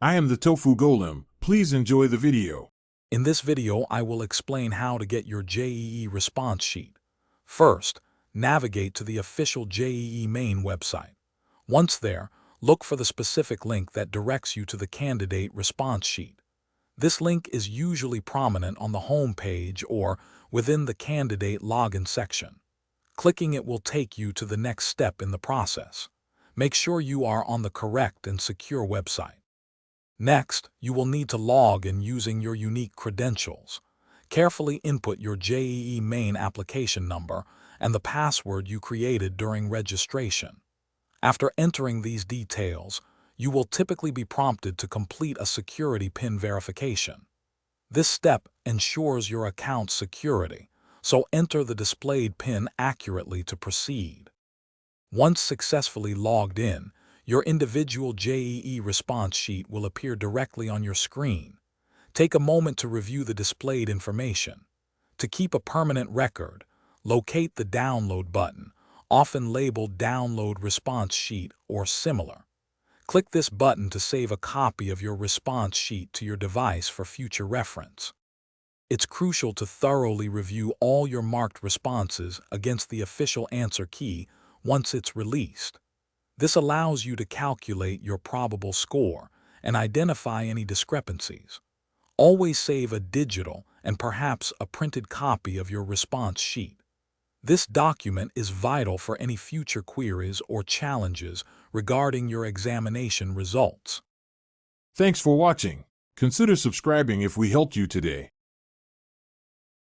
I am the Tofu Golem. Please enjoy the video. In this video, I will explain how to get your JEE response sheet. First, navigate to the official JEE main website. Once there, look for the specific link that directs you to the candidate response sheet. This link is usually prominent on the home page or within the candidate login section. Clicking it will take you to the next step in the process. Make sure you are on the correct and secure website. Next, you will need to log in using your unique credentials. Carefully input your JEE main application number and the password you created during registration. After entering these details, you will typically be prompted to complete a security PIN verification. This step ensures your account's security, so enter the displayed PIN accurately to proceed. Once successfully logged in, your individual JEE response sheet will appear directly on your screen. Take a moment to review the displayed information. To keep a permanent record, locate the Download button, often labeled Download Response Sheet or similar. Click this button to save a copy of your response sheet to your device for future reference. It's crucial to thoroughly review all your marked responses against the official answer key once it's released. This allows you to calculate your probable score and identify any discrepancies. Always save a digital and perhaps a printed copy of your response sheet. This document is vital for any future queries or challenges regarding your examination results. Thanks for watching. Consider subscribing if we helped you today.